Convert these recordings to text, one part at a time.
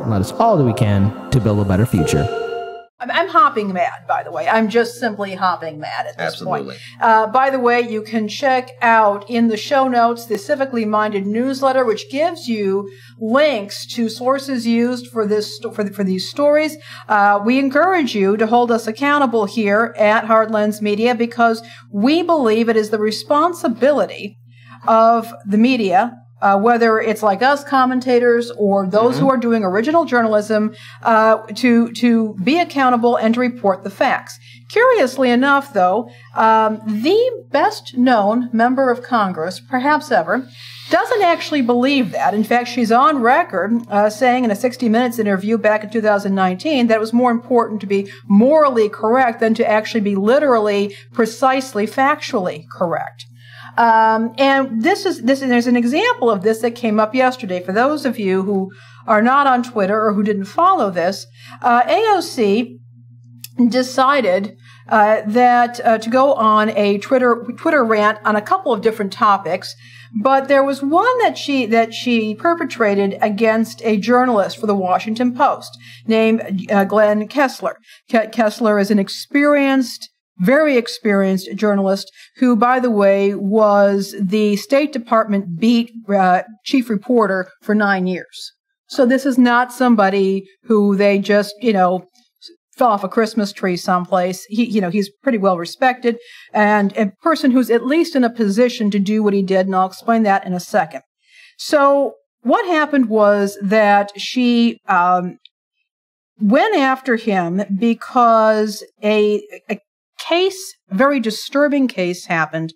and let us all do we can to build a better future. I'm hopping mad, by the way. I'm just simply hopping mad at this point. By the way, you can check out in the show notes the Civically Minded newsletter, which gives you links to sources used for these stories. We encourage you to hold us accountable here at Hard Lens Media because we believe it is the responsibility of the media, whether it's like us commentators or those who are doing original journalism, to be accountable and to report the facts. Curiously enough, though, the best known member of Congress, perhaps ever, doesn't actually believe that. In fact, she's on record saying in a 60 Minutes interview back in 2019 that it was more important to be morally correct than to actually be literally, precisely, factually correct. And there's an example of this that came up yesterday. For those of you who are not on Twitter or who didn't follow this, AOC decided that to go on a Twitter rant on a couple of different topics, but there was one that she perpetrated against a journalist for the Washington Post named Glenn Kessler. Kessler is an very experienced journalist who, by the way, was the State Department beat chief reporter for 9 years. So this is not somebody who they just, fell off a Christmas tree someplace. He's pretty well respected and a person who's at least in a position to do what he did, and I'll explain that in a second. So what happened was that she went after him because a very disturbing case happened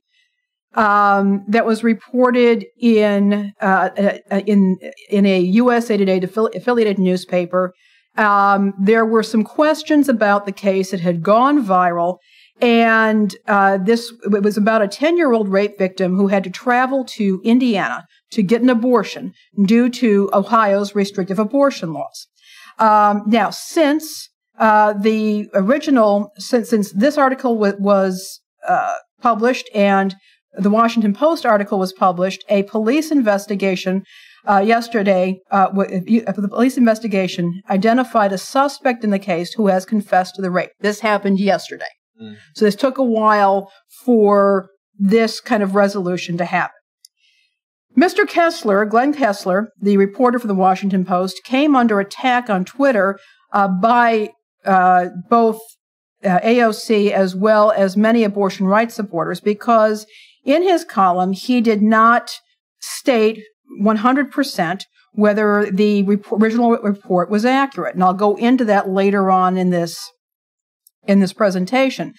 that was reported in a USA Today affiliated newspaper. There were some questions about the case. It had gone viral, and it was about a 10-year-old rape victim who had to travel to Indiana to get an abortion due to Ohio's restrictive abortion laws. Now, since this article was published and the Washington Post article was published, a police investigation yesterday, the police investigation identified a suspect in the case who has confessed to the rape. This happened yesterday. So this took a while for this kind of resolution to happen. Mr. Kessler, Glenn Kessler, the reporter for the Washington Post, came under attack on Twitter by both AOC as well as many abortion rights supporters because in his column he did not state 100% whether the original report was accurate. And I'll go into that later on in this presentation.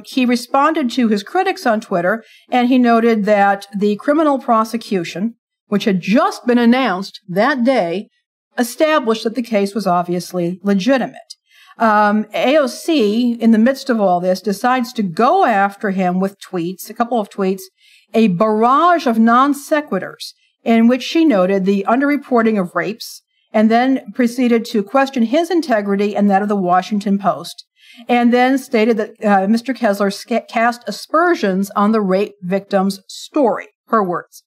He responded to his critics on Twitter, and he noted that the criminal prosecution, which had just been announced that day, established that the case was obviously legitimate. AOC, in the midst of all this, decides to go after him with tweets, a couple of tweets, a barrage of non sequiturs, in which she noted the underreporting of rapes, and then proceeded to question his integrity and that of the Washington Post, and then stated that Mr. Kessler cast aspersions on the rape victim's story, her words.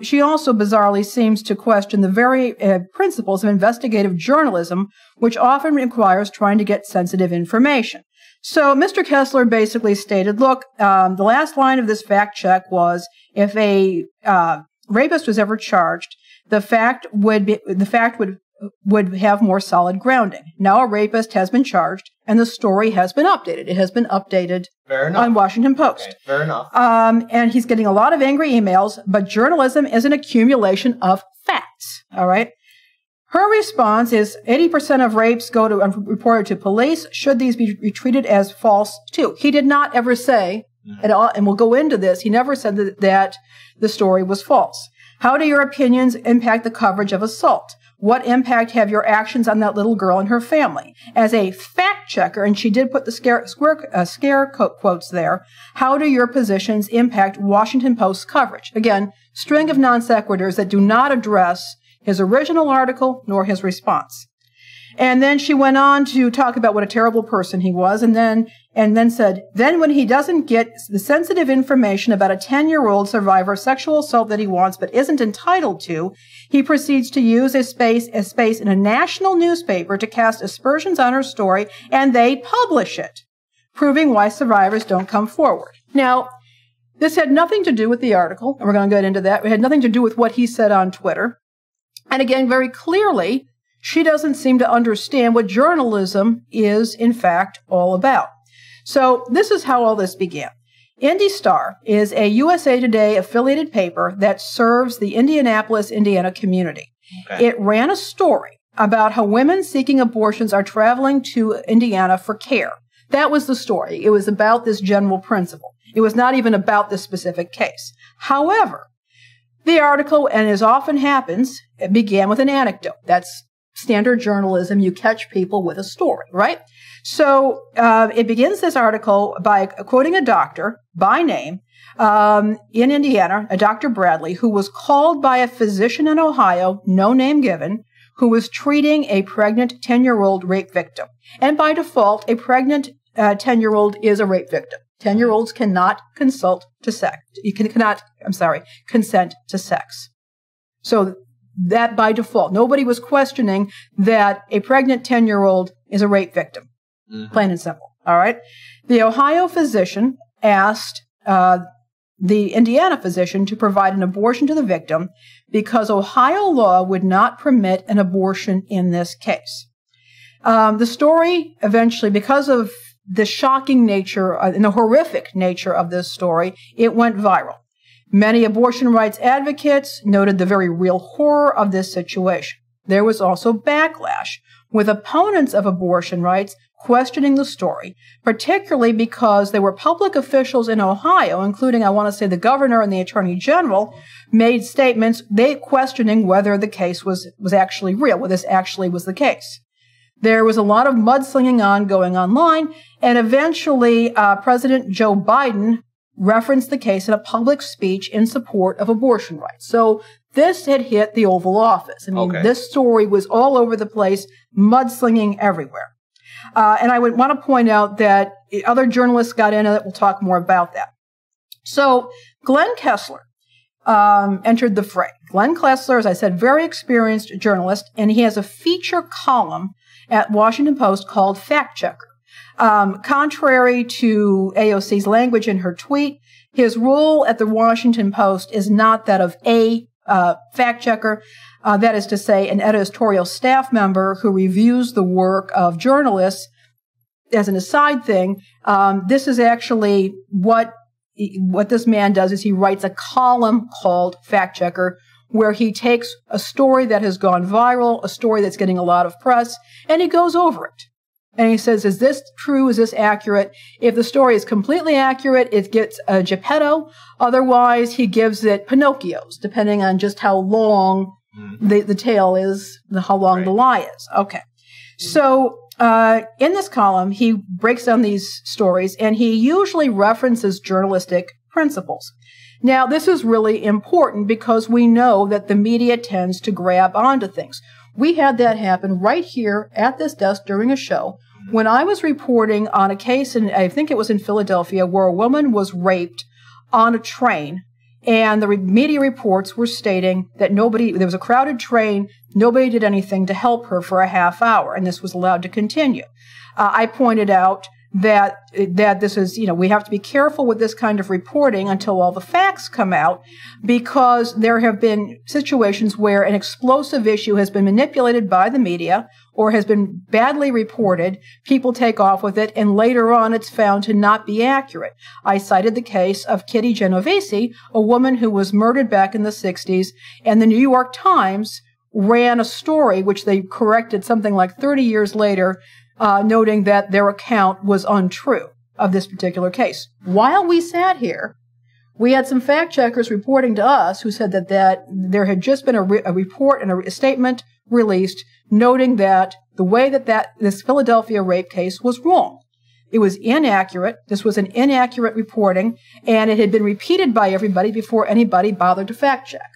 She also bizarrely seems to question the very principles of investigative journalism, which often requires trying to get sensitive information. So Mr. Kessler basically stated, look, the last line of this fact check was, if a rapist was ever charged, the fact would have more solid grounding. Now a rapist has been charged, and the story has been updated. It has been updated on Washington Post. Okay, fair enough. And he's getting a lot of angry emails, but journalism is an accumulation of facts, all right? Her response is 80% of rapes go to reported to police. Should these be treated as false too? He did not ever say at all, and we'll go into this, he never said that the story was false. How do your opinions impact the coverage of assault? What impact have your actions on that little girl and her family? As a fact checker, and she did put the scare quotes there, how do your positions impact Washington Post's coverage? Again, string of non sequiturs that do not address his original article nor his response. And then she went on to talk about what a terrible person he was, and then said, then when he doesn't get the sensitive information about a 10-year-old survivor of sexual assault that he wants but isn't entitled to, he proceeds to use a space in a national newspaper to cast aspersions on her story, and they publish it, proving why survivors don't come forward. Now, this had nothing to do with the article, and we're going to get into that. It had nothing to do with what he said on Twitter. And again, very clearly, she doesn't seem to understand what journalism is, in fact, all about. So this is how all this began. Indy Star is a USA Today affiliated paper that serves the Indianapolis, Indiana community. Okay. It ran a story about how women seeking abortions are traveling to Indiana for care. That was the story. It was about this general principle. It was not even about this specific case. However, the article, and as often happens, it began with an anecdote. That's standard journalism. You catch people with a story, right? So it begins this article by quoting a doctor by name in Indiana, a Dr. Bradley, who was called by a physician in Ohio, no name given, who was treating a pregnant 10-year-old rape victim. And by default, a pregnant 10-year-old is a rape victim. 10-year-olds cannot consent to sex. Consent to sex. So that by default, nobody was questioning that a pregnant 10-year-old is a rape victim. Mm-hmm. Plain and simple. All right. The Ohio physician asked the Indiana physician to provide an abortion to the victim because Ohio law would not permit an abortion in this case. The story eventually, because of the shocking nature and the horrific nature of this story, it went viral. Many abortion rights advocates noted the very real horror of this situation. There was also backlash, with opponents of abortion rights questioning the story, particularly because there were public officials in Ohio, including, I want to say, the governor and the attorney general, made statements, they questioning whether the case was actually real, whether this actually was the case. There was a lot of mudslinging going online, and eventually President Joe Biden referenced the case in a public speech in support of abortion rights. So this had hit the Oval Office. I mean, This story was all over the place, mudslinging everywhere. And I would want to point out that other journalists got into it. We'll talk more about that. So Glenn Kessler entered the fray. Glenn Kessler, as I said, very experienced journalist, and he has a feature column at Washington Post called Fact Checker. Contrary to AOC's language in her tweet, his role at the Washington Post is not that of a fact checker, that is to say, an editorial staff member who reviews the work of journalists as an aside thing. This is actually what this man does is he writes a column called Fact Checker, where he takes a story that has gone viral, a story that's getting a lot of press, and he goes over it. And he says, is this true? Is this accurate? If the story is completely accurate, it gets a Geppetto. Otherwise, he gives it Pinocchios, depending on just how long the tale is, how long the lie is. Okay. So in this column, he breaks down these stories, and he usually references journalistic principles. Now, this is really important because we know that the media tends to grab onto things. We had that happen right here at this desk during a show when I was reporting on a case, and I think it was in Philadelphia, where a woman was raped on a train, and the media reports were stating that there was a crowded train, nobody did anything to help her for a half hour, and this was allowed to continue. I pointed out that this is, we have to be careful with this kind of reporting until all the facts come out, because there have been situations where an explosive issue has been manipulated by the media or has been badly reported, people take off with it, and later on it's found to not be accurate. I cited the case of Kitty Genovese, a woman who was murdered back in the 60s, and the New York Times ran a story which they corrected something like 30 years later, noting that their account was untrue of this particular case. While we sat here, we had some fact checkers reporting to us who said that there had just been a report and a statement released noting that the way that this Philadelphia rape case was wrong. It was inaccurate. This was an inaccurate reporting, and it had been repeated by everybody before anybody bothered to fact check.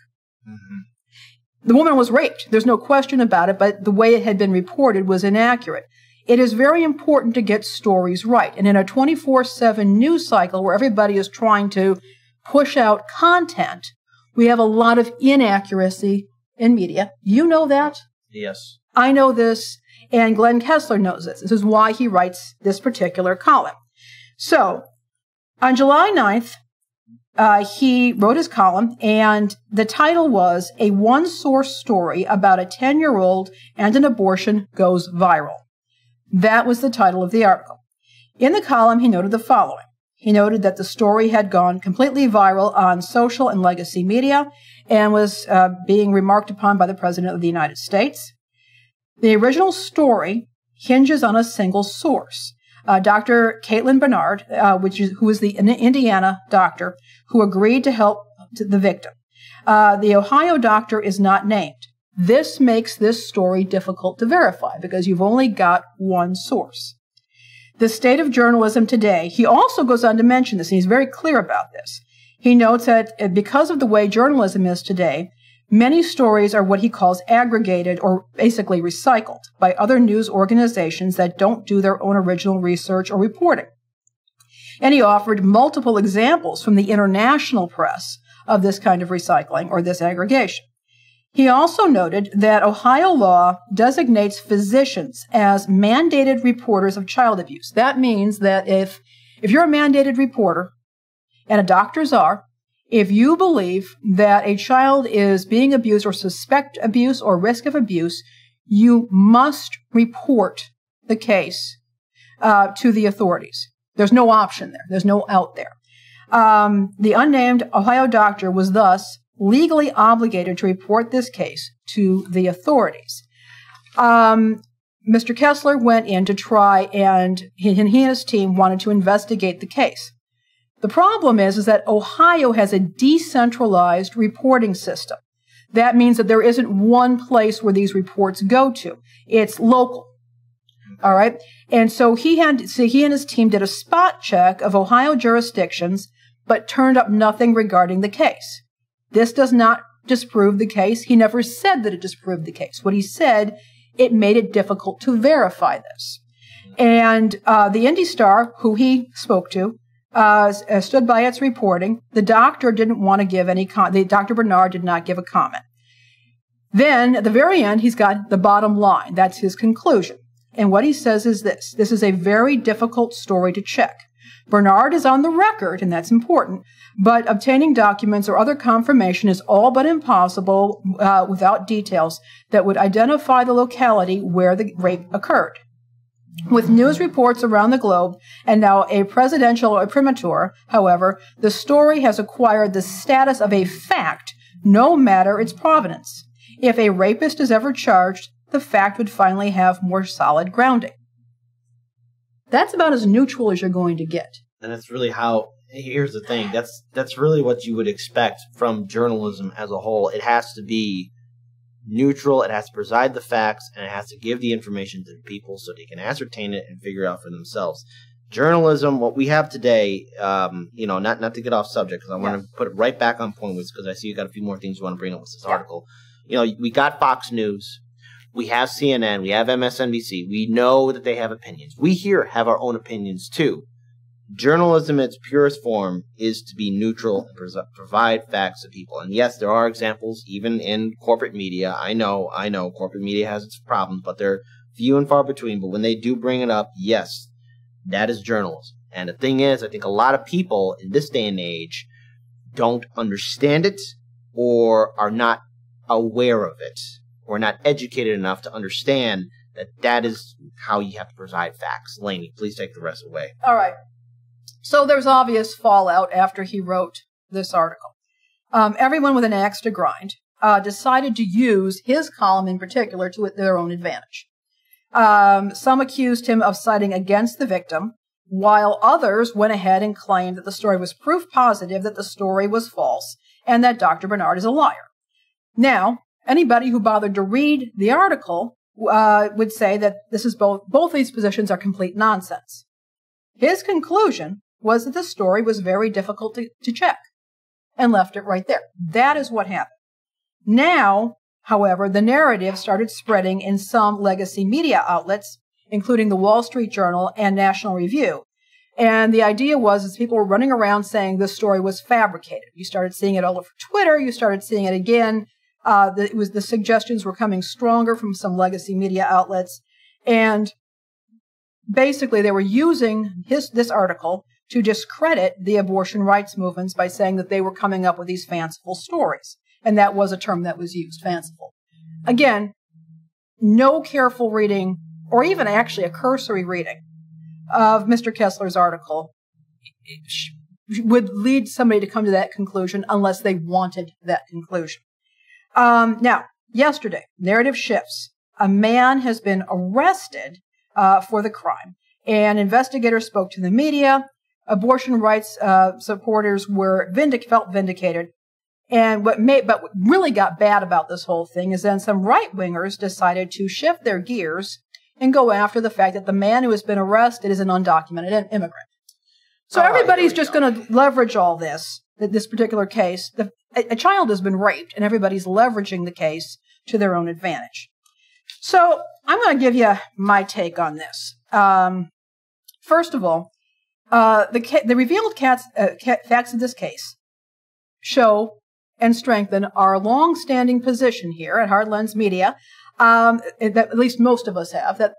Mm-hmm. The woman was raped. There's no question about it, but the way it had been reported was inaccurate. It is very important to get stories right. And in a 24/7 news cycle where everybody is trying to push out content, we have a lot of inaccuracy in media. You know that? Yes. I know this, and Glenn Kessler knows this. This is why he writes this particular column. So, on July 9th, he wrote his column, and the title was "A One-Source Story About a 10-Year-Old and an Abortion Goes Viral." That was the title of the article. In the column, he noted the following. He noted that the story had gone completely viral on social and legacy media and was being remarked upon by the President of the United States. The original story hinges on a single source, Dr. Caitlin Bernard, who is the Indiana doctor who agreed to help the victim. The Ohio doctor is not named. This makes this story difficult to verify because you've only got one source. The state of journalism today, he also goes on to mention this, and he's very clear about this. He notes that because of the way journalism is today, many stories are what he calls aggregated or basically recycled by other news organizations that don't do their own original research or reporting. And he offered multiple examples from the international press of this kind of recycling or this aggregation. He also noted that Ohio law designates physicians as mandated reporters of child abuse. That means that if you're a mandated reporter, and a doctors are, if you believe that a child is being abused or suspect abuse or risk of abuse, you must report the case to the authorities. There's no option there. There's no out there. The unnamed Ohio doctor was thus legally obligated to report this case to the authorities. Mr. Kessler went in to try, and he and his team wanted to investigate the case. The problem is that Ohio has a decentralized reporting system. That means that there isn't one place where these reports go to. It's local. All right? And so he and his team did a spot check of Ohio jurisdictions, but turned up nothing regarding the case. This does not disprove the case. He never said that it disproved the case. What he said, it made it difficult to verify this. And the Indy Star, who he spoke to, stood by its reporting. The doctor didn't want to give any comment. Dr. Bernard did not give a comment. Then, at the very end, he's got the bottom line. That's his conclusion. And what he says is this. This is a very difficult story to check. Bernard is on the record, and that's important, but obtaining documents or other confirmation is all but impossible without details that would identify the locality where the rape occurred. With news reports around the globe and now a presidential imprimatur, however, the story has acquired the status of a fact, no matter its provenance. If a rapist is ever charged, the fact would finally have more solid grounding. That's about as neutral as you're going to get. And that's really how, here's the thing, that's really what you would expect from journalism as a whole. It has to be neutral, it has to preside the facts, and it has to give the information to the people so they can ascertain it and figure it out for themselves. Journalism, what we have today, not to get off subject, because I want to put it right back on point, because I see you got a few more things you want to bring up with this article. We got Fox News. We have CNN, we have MSNBC. We know that they have opinions. We here have our own opinions too. Journalism in its purest form is to be neutral and provide facts to people. And yes, there are examples even in corporate media. I know corporate media has its problems, but they're few and far between. But when they do bring it up, yes, that is journalism. And the thing is, I think a lot of people in this day and age don't understand it or are not aware of it, or not educated enough to understand that that is how you have to provide facts. Lainey, please take the rest away. All right. So there's obvious fallout after he wrote this article. Everyone with an axe to grind decided to use his column in particular to their own advantage. Some accused him of siding against the victim, while others went ahead and claimed that the story was proof positive that the story was false and that Dr. Bernard is a liar. Now, anybody who bothered to read the article would say that this is both these positions are complete nonsense. His conclusion was that the story was very difficult to check and left it right there. That is what happened. Now, however, the narrative started spreading in some legacy media outlets, including the Wall Street Journal and National Review. And the idea was people were running around saying this story was fabricated. You started seeing it all over Twitter. You started seeing it again. The suggestions were coming stronger from some legacy media outlets. And basically, they were using this article to discredit the abortion rights movements by saying that they were coming up with these fanciful stories. And that was a term that was used, fanciful. Again, no careful reading, or even actually a cursory reading of Mr. Kessler's article would lead somebody to come to that conclusion unless they wanted that conclusion. Now, yesterday, narrative shifts. A man has been arrested for the crime. And investigators spoke to the media. Abortion rights supporters felt vindicated. And what really got bad about this whole thing is then some right-wingers decided to shift their gears and go after the fact that the man who has been arrested is an undocumented immigrant. So everybody's just going to leverage all this particular case. A child has been raped, and everybody's leveraging the case to their own advantage. So I'm going to give you my take on this. First of all, the revealed facts of this case show and strengthen our long-standing position here at Hard Lens Media, that at least most of us have, that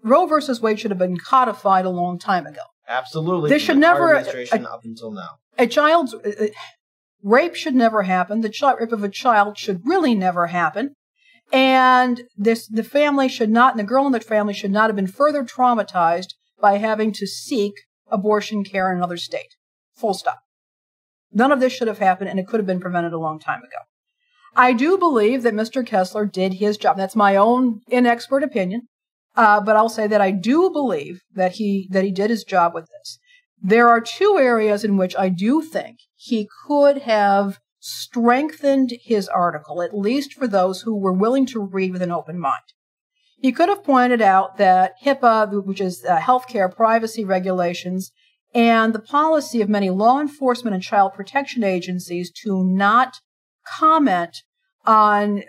Roe versus Wade should have been codified a long time ago. Absolutely. This should never, up until now. A child's rape should never happen. The rape of a child should really never happen. And the family should not, and the girl in the family should not have been further traumatized by having to seek abortion care in another state. Full stop. None of this should have happened, and it could have been prevented a long time ago. I do believe that Mr. Kessler did his job. That's my own inexpert opinion, but I'll say that I do believe that he did his job with this. There are two areas in which I do think he could have strengthened his article, at least for those who were willing to read with an open mind. He could have pointed out that HIPAA, which is healthcare privacy regulations, and the policy of many law enforcement and child protection agencies to not comment on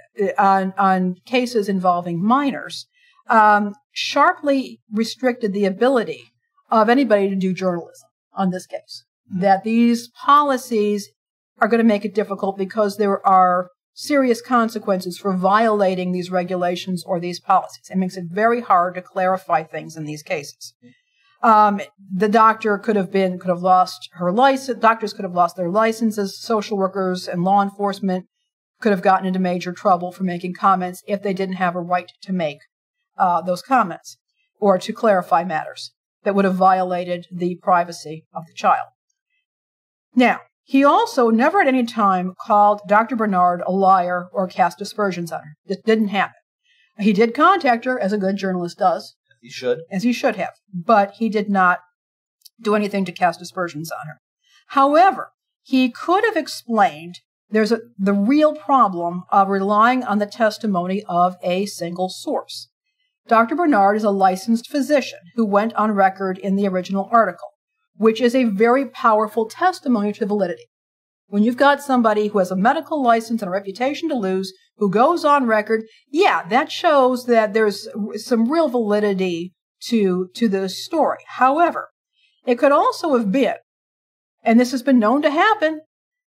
cases involving minors, sharply restricted the ability of anybody to do journalism on this case. That these policies are going to make it difficult because there are serious consequences for violating these regulations or these policies. It makes it very hard to clarify things in these cases. The doctor could have lost her license. Doctors could have lost their licenses. Social workers and law enforcement could have gotten into major trouble for making comments if they didn't have a right to make those comments or to clarify matters that would have violated the privacy of the child. Now, he also never at any time called Dr. Bernard a liar or cast aspersions on her. It didn't happen. He did contact her, as a good journalist does. He should. As he should have. But he did not do anything to cast aspersions on her. However, he could have explained the real problem of relying on the testimony of a single source. Dr. Bernard is a licensed physician who went on record in the original article, which is a very powerful testimony to validity. When you've got somebody who has a medical license and a reputation to lose, who goes on record, yeah, that shows that there's some real validity to the story. However, it could also have been, and this has been known to happen,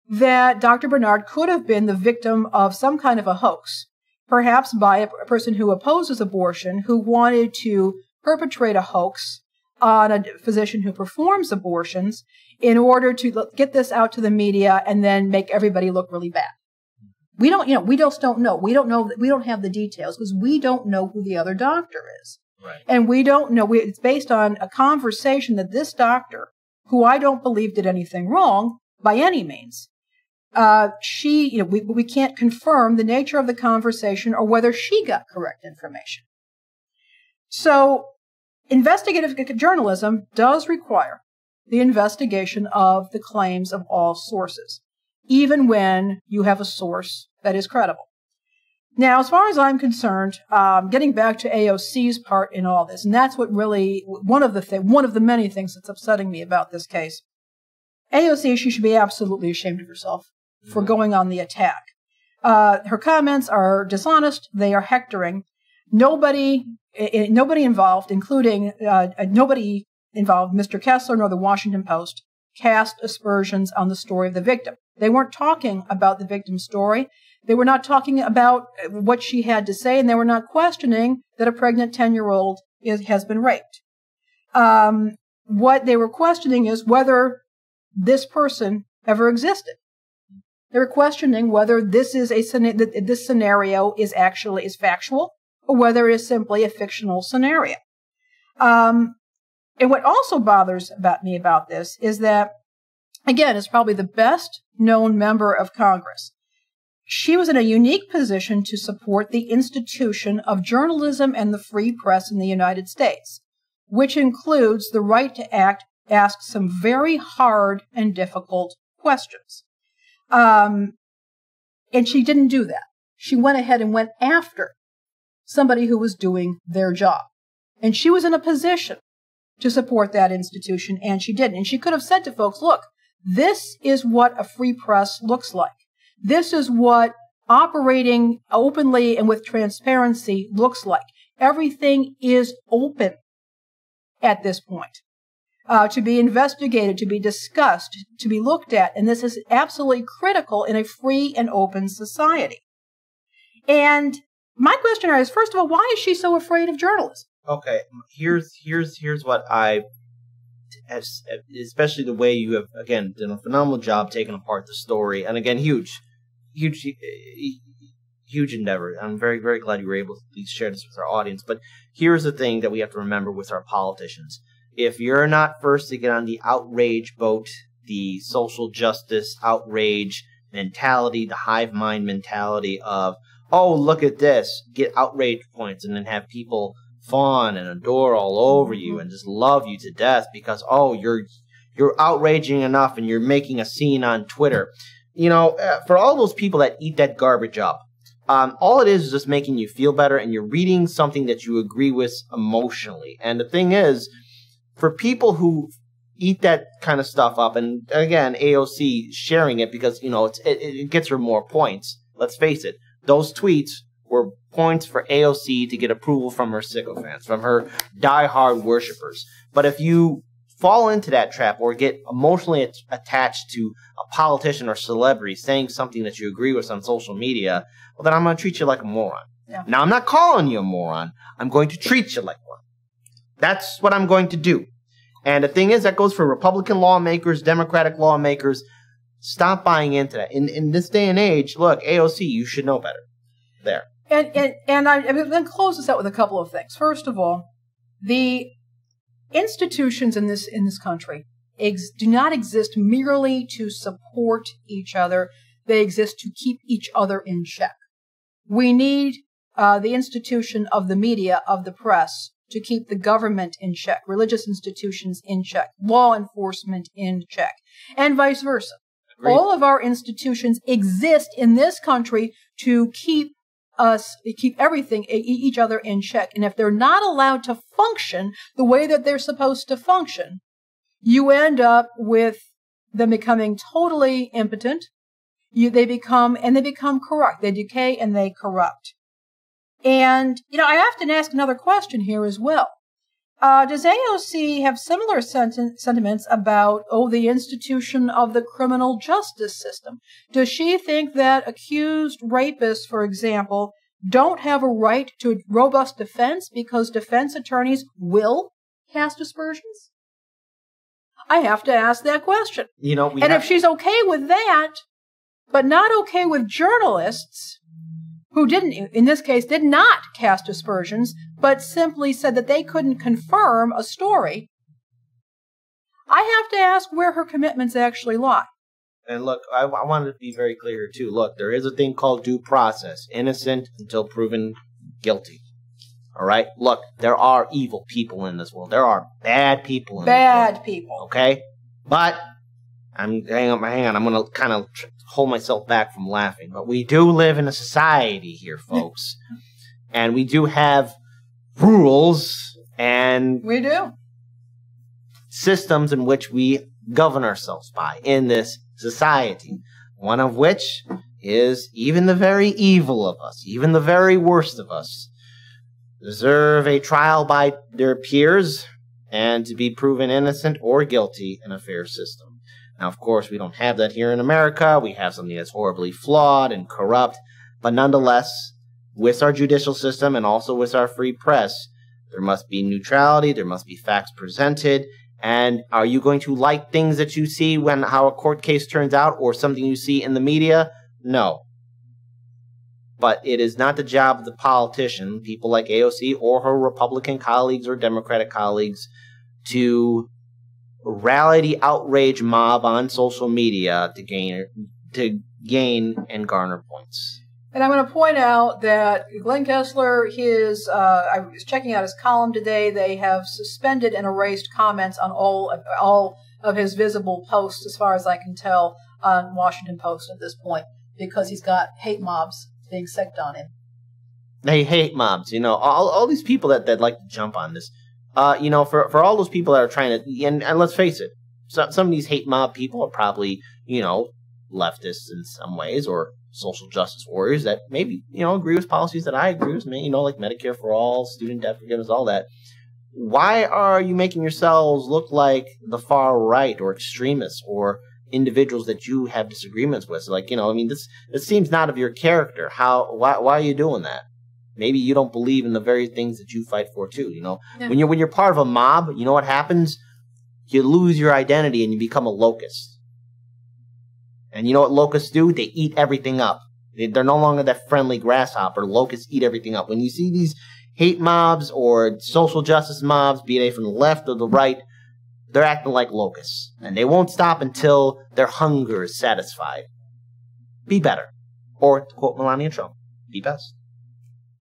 that Dr. Bernard could have been the victim of some kind of a hoax, perhaps by a person who opposes abortion, who wanted to perpetrate a hoax on a physician who performs abortions in order to get this out to the media and then make everybody look really bad. We just don't know. We don't have the details because we don't know who the other doctor is. Right. And we don't know. It's based on a conversation that this doctor, who I don't believe did anything wrong by any means, we can't confirm the nature of the conversation or whether she got correct information. So, investigative journalism does require the investigation of the claims of all sources, even when you have a source that is credible. Now, as far as I'm concerned, getting back to AOC's part in all this, and that's what really one of the many things that's upsetting me about this case. AOC, she should be absolutely ashamed of herself for going on the attack. Her comments are dishonest. They are hectoring. Nobody involved, including nobody involved, Mr. Kessler nor the Washington Post, cast aspersions on the story of the victim. They weren't talking about the victim's story. They were not talking about what she had to say, and they were not questioning that a pregnant 10-year-old has been raped. What they were questioning is whether this person ever existed. They were questioning whether this scenario is factual, or whether it is simply a fictional scenario. And what also bothers me about this is that, again, is probably the best known member of Congress. She was in a unique position to support the institution of journalism and the free press in the United States, which includes the right to ask some very hard and difficult questions. And she didn't do that. She went ahead and went after somebody who was doing their job. And she was in a position to support that institution, and she didn't. And she could have said to folks, look, this is what a free press looks like. This is what operating openly and with transparency looks like. Everything is open at this point, to be investigated, to be discussed, to be looked at. And this is absolutely critical in a free and open society. And my question is, first of all, why is she so afraid of journalism? Okay, here's what especially the way you have, again, done a phenomenal job taking apart the story. And again, huge endeavor. I'm very, very glad you were able to share this with our audience. But here's the thing that we have to remember with our politicians. If you're not first to get on the outrage boat, the social justice outrage mentality, the hive mind mentality of, oh, look at this, get outrage points, and then have people fawn and adore all over you and just love you to death because, oh, you're outraging enough and you're making a scene on Twitter. You know, for all those people that eat that garbage up, all it is just making you feel better, and you're reading something that you agree with emotionally. And the thing is, for people who eat that kind of stuff up, and again, AOC sharing it because, you know, it gets her more points. Let's face it, those tweets were points for AOC to get approval from her sycophants, from her diehard worshippers. But if you fall into that trap or get emotionally attached to a politician or celebrity saying something that you agree with on social media, well, then I'm going to treat you like a moron. Yeah. Now, I'm not calling you a moron. I'm going to treat you like one. That's what I'm going to do. And the thing is, that goes for Republican lawmakers, Democratic lawmakers. Stop buying into that. In this day and age, look, AOC, you should know better. There. And I'm going to close this out with a couple of things. First of all, the institutions in this country do not exist merely to support each other. They exist to keep each other in check. We need the institution of the media, of the press, to keep the government in check, religious institutions in check, law enforcement in check, and vice versa. Agreed. All of our institutions exist in this country to keep everything, each other in check. And if they're not allowed to function the way that they're supposed to function, you end up with them becoming totally impotent. They become corrupt. They decay and they corrupt. And, you know, I often ask another question here as well. Does AOC have similar sentiments about, the institution of the criminal justice system? Does she think that accused rapists, for example, don't have a right to a robust defense because defense attorneys will cast aspersions? I have to ask that question. You know, if she's okay with that, but not okay with journalists who in this case, did not cast aspersions, but simply said that they couldn't confirm a story, I have to ask where her commitments actually lie. And look, I wanted to be very clear, too. Look, there is a thing called due process. Innocent until proven guilty. All right? Look, there are evil people in this world. There are bad people in this world. Bad people. Okay? But, hang on. I'm going to kind of hold myself back from laughing. But we do live in a society here, folks. And we do have rules and... We do. Systems in which we govern ourselves by in this society. One of which is even the very evil of us, even the very worst of us, deserve a trial by their peers and to be proven innocent or guilty in a fair system. Now, of course, we don't have that here in America. We have something that's horribly flawed and corrupt. But nonetheless, with our judicial system and also with our free press, there must be neutrality, there must be facts presented. And are you going to like things that you see when how a court case turns out or something you see in the media? No. But it is not the job of the politician, people like AOC or her Republican colleagues or Democratic colleagues, to rally the outrage mob on social media to gain and garner points. And I'm going to point out that Glenn Kessler, I was checking out his column today. They have suspended and erased comments on all of his visible posts, as far as I can tell, on Washington Post at this point, because he's got hate mobs being sicked on him. They hate mobs, all these people that like to jump on this. For all those people that are trying to, and let's face it, some of these hate mob people are probably, leftists in some ways, or social justice warriors that maybe, agree with policies that I agree with, like Medicare for all, student debt forgiveness, all that. Why are you making yourselves look like the far right or extremists or individuals that you have disagreements with? This seems not of your character. Why are you doing that? Maybe you don't believe in the very things that you fight for too, Yeah. When you're part of a mob, you know what happens? You lose your identity and you become a locust. And you know what locusts do? They eat everything up. They're no longer that friendly grasshopper. Locusts eat everything up. When you see these hate mobs or social justice mobs, be they from the left or the right, they're acting like locusts. And they won't stop until their hunger is satisfied. Be better. Or, to quote Melania Trump, be best.